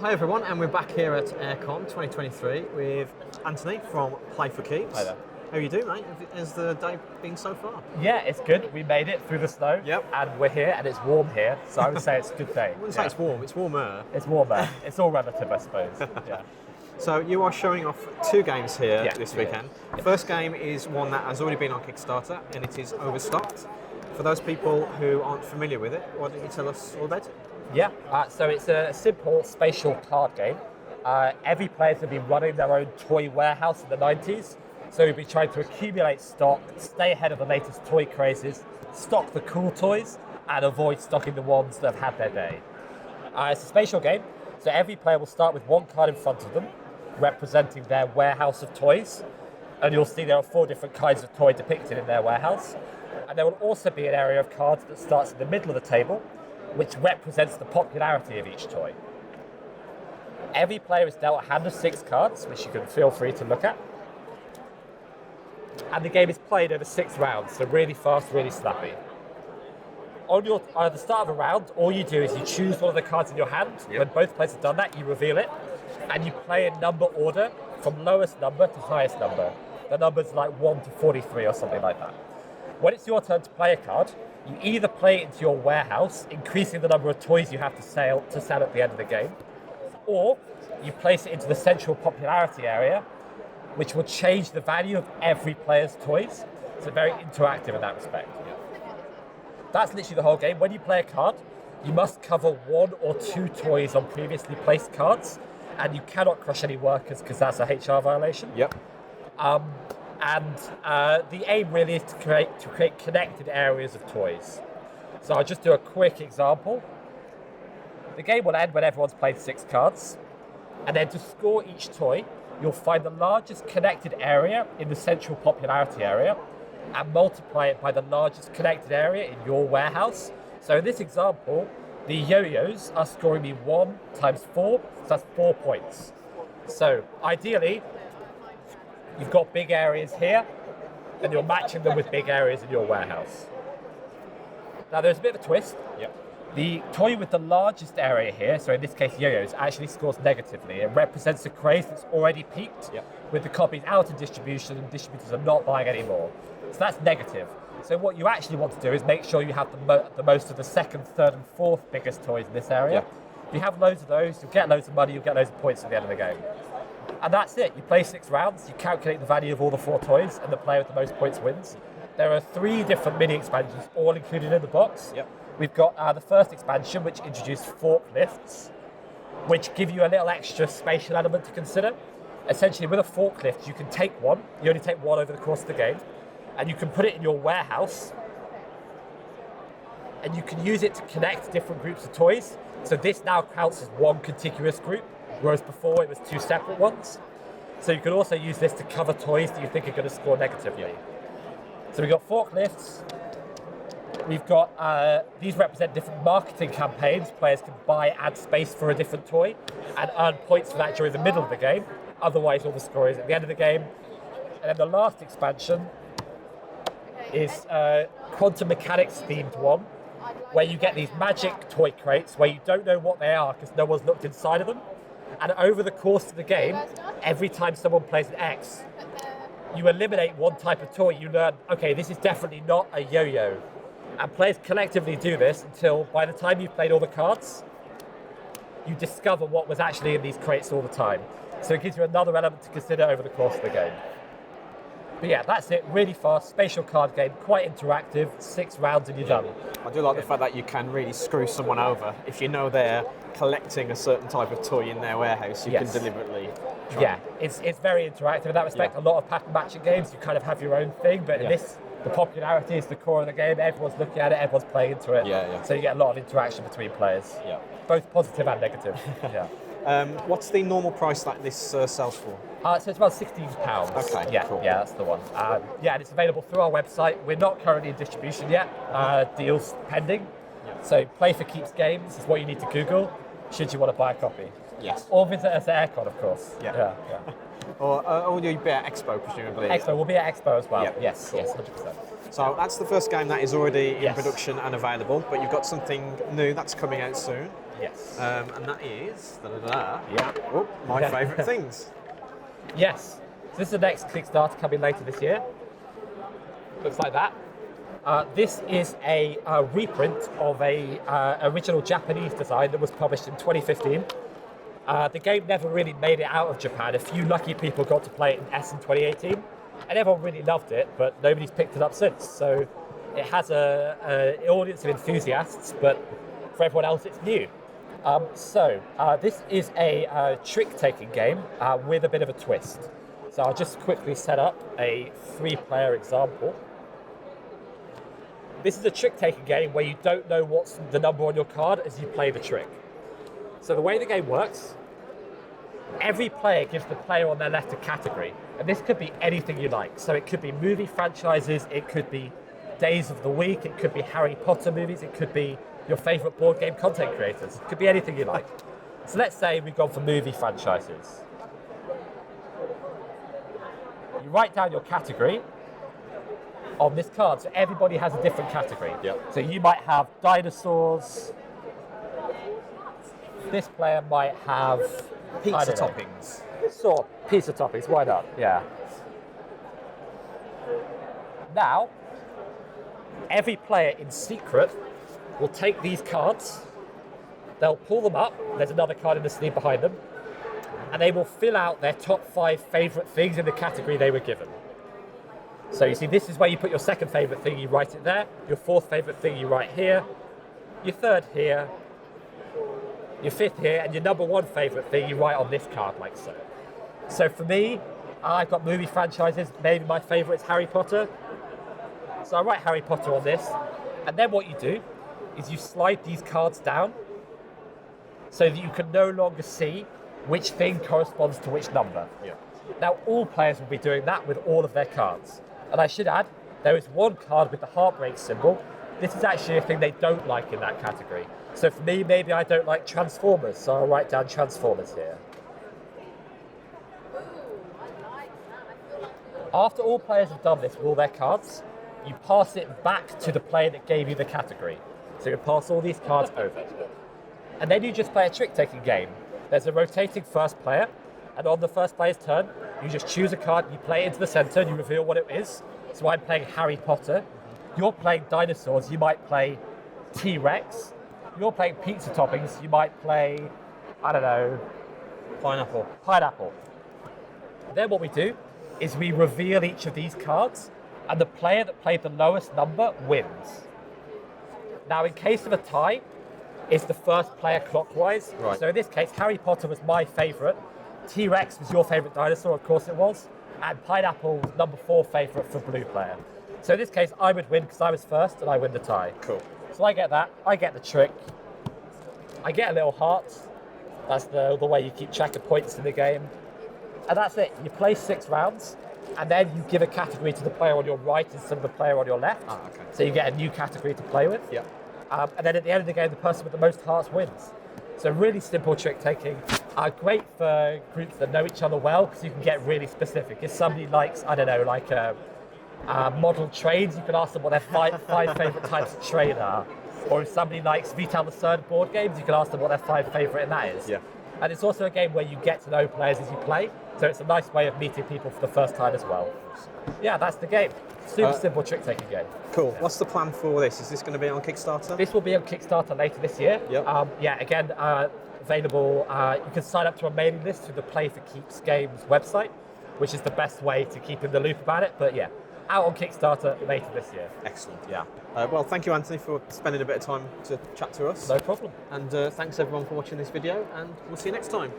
Hi everyone, and we're back here at Airecon 2023 with Anthony from Play for Keeps. Hi there. How are you doing, mate? How's the day been so far? Yeah, it's good. We made it through the snow. Yep. And we're here, and it's warm here, so I would say it's a good day. I wouldn't say it's warm, it's warmer. It's warmer. It's all relative, I suppose. Yeah. So you are showing off two games here this Yeah. weekend. First game is one that has already been on Kickstarter, and it is Overstocked. For those people who aren't familiar with it, why don't you tell us all about it? Yeah, so it's a simple spatial card game. Every player's going to be running their own toy warehouse in the 90s. So you'll be trying to accumulate stock, stay ahead of the latest toy crazes, stock the cool toys, and avoid stocking the ones that have had their day. It's a spatial game, so every player will start with one card in front of them, representing their warehouse of toys. And you'll see there are 4 different kinds of toy depicted in their warehouse. And there will also be an area of cards that starts in the middle of the table, which represents the popularity of each toy. Every player is dealt a hand of 6 cards, which you can feel free to look at. And the game is played over 6 rounds, so really fast, really snappy. At the start of a round, all you do is you choose one of the cards in your hand. When both players have done that, you reveal it, and you play in number order from lowest number to highest number. The number's like 1 to 43 or something like that. When it's your turn to play a card, you either play it into your warehouse, increasing the number of toys you have to sell at the end of the game, or you place it into the central popularity area, which will change the value of every player's toys. So very interactive in that respect. That's literally the whole game. When you play a card, you must cover 1 or 2 toys on previously placed cards, and you cannot crush any workers because that's a HR violation. Yep. The aim really is to create connected areas of toys. So I'll just do a quick example. The game will end when everyone's played 6 cards, and then to score each toy, you'll find the largest connected area in the central popularity area and multiply it by the largest connected area in your warehouse. So in this example, the yo-yos are scoring me 1 times 4, so that's 4 points. So ideally, you've got big areas here, and you're matching them with big areas in your warehouse. Now there's a bit of a twist. Yep. The toy with the largest area here, so in this case yo-yos, actually scores negatively. It represents a craze that's already peaked, with the copies out of distribution and distributors are not buying anymore. So that's negative. So what you actually want to do is make sure you have the most of the 2nd, 3rd and 4th biggest toys in this area. If you have loads of those, you'll get loads of money, you'll get loads of points at the end of the game. And that's it. You play 6 rounds, you calculate the value of all the 4 toys, and the player with the most points wins. There are 3 different mini expansions, all included in the box. We've got the first expansion, which introduced forklifts, which give you a little extra spatial element to consider. Essentially, with a forklift, you can take one. You only take one over the course of the game, and you can put it in your warehouse, and you can use it to connect different groups of toys. So this now counts as one contiguous group, whereas before it was 2 separate ones. So you can also use this to cover toys that you think are going to score negatively. So we've got forklifts. We've got, these represent different marketing campaigns. Players can buy ad space for a different toy and earn points for that during the middle of the game. Otherwise, all the score is at the end of the game. And then the last expansion is a quantum mechanics themed one, where you get these magic toy crates where you don't know what they are because no one's looked inside of them. And over the course of the game, every time someone plays an X, you eliminate one type of toy. You learn, okay, this is definitely not a yo-yo. And players collectively do this until by the time you've played all the cards, you discover what was actually in these crates all the time. So it gives you another element to consider over the course of the game. But yeah, that's it. Really fast, spatial card game, quite interactive, 6 rounds and you're done. I do like the fact that you can really screw someone over. If you know they're collecting a certain type of toy in their warehouse, you can deliberately try. Yeah, it's very interactive in that respect. A lot of pattern matching games, you kind of have your own thing, but in this, the popularity is the core of the game. Everyone's looking at it, everyone's playing into it. So you get a lot of interaction between players. Both positive and negative. What's the normal price that this sells for? So it's about £16. Okay, cool. Yeah, that's the one. And it's available through our website. We're not currently in distribution yet. Deals pending. So Play for Keeps Games is what you need to Google should you want to buy a copy. Yes. Or visit us at Airecon, of course. Or you'll be at Expo, presumably. Expo, we'll be at Expo as well. Yes, cool. yes, 100%. So that's the first game that is already in production and available, but you've got something new that's coming out soon. Yes. And that is Yeah. my favourite things. Yes. So this is the next Kickstarter coming later this year. Looks like that. This is a reprint of a original Japanese design that was published in 2015. The game never really made it out of Japan. A few lucky people got to play it in Essen 2018, and everyone really loved it, but nobody's picked it up since. So it has an audience of enthusiasts, but for everyone else, it's new. This is a trick-taking game with a bit of a twist. So I'll just quickly set up a 3-player example. This is a trick-taking game where you don't know what's the number on your card as you play the trick. So the way the game works, every player gives the player on their left a category, and this could be anything you like. So it could be movie franchises, it could be days of the week, it could be Harry Potter movies, it could be your favourite board game content creators. It could be anything you like. So let's say we've gone for movie franchises. You write down your category on this card, so everybody has a different category. Yep. So you might have dinosaurs. This player might have Pizza toppings. Sure, pizza toppings, why not? Yeah. Now, every player in secret will take these cards, they'll pull them up, there's another card in the sleeve behind them, and they will fill out their top 5 favourite things in the category they were given. So you see, this is where you put your second favourite thing, you write it there, your 4th favourite thing you write here, your 3rd here, your 5th here, and your number 1 favourite thing you write on this card, like so. So for me, I've got movie franchises, maybe my favourite is Harry Potter. So I write Harry Potter on this, and then what you do is you slide these cards down so that you can no longer see which thing corresponds to which number. Yeah. Now all players will be doing that with all of their cards. And I should add, there is one card with the heartbreak symbol. This is actually a thing they don't like in that category. So for me, maybe I don't like Transformers, so I'll write down Transformers here. After all players have done this with all their cards, you pass it back to the player that gave you the category. So you pass all these cards over. And then you just play a trick-taking game. There's a rotating first player, and on the first player's turn, you just choose a card, you play it into the center, and you reveal what it is. So I'm playing Harry Potter. You're playing dinosaurs, you might play T-Rex. You're playing pizza toppings, you might play, I don't know, pineapple. Then what we do is we reveal each of these cards, and the player that played the lowest number wins. Now, in case of a tie, it's the first player clockwise. Right. So in this case, Harry Potter was my favourite. T-Rex was your favourite dinosaur, of course it was. And pineapple was number 4 favourite for blue player. So in this case, I would win because I was first and I win the tie. Cool. So I get that, I get the trick. I get a little heart. That's the way you keep track of points in the game. And that's it. You play 6 rounds, and then you give a category to the player on your right instead of the player on your left. Ah, okay. So you get a new category to play with. Yeah. And then at the end of the game, the person with the most hearts wins. So really simple trick taking. Great for groups that know each other well, because you can get really specific. If somebody likes, I don't know, like model trains, you can ask them what their five favourite types of train are. Or if somebody likes Vital the Third board games, you can ask them what their 5 favourite in that is. Yeah. And it's also a game where you get to know players as you play, so it's a nice way of meeting people for the first time as well. Yeah, that's the game. Super simple trick-taking game. Cool. What's the plan for this? Is this going to be on Kickstarter? This will be on Kickstarter later this year. Yep. Again, available. You can sign up to a mailing list through the Play for Keeps Games website, which is the best way to keep in the loop about it. But yeah, out on Kickstarter later this year. Excellent. Yeah. Well, thank you, Anthony, for spending a bit of time to chat to us. No problem. And thanks everyone for watching this video, and we'll see you next time.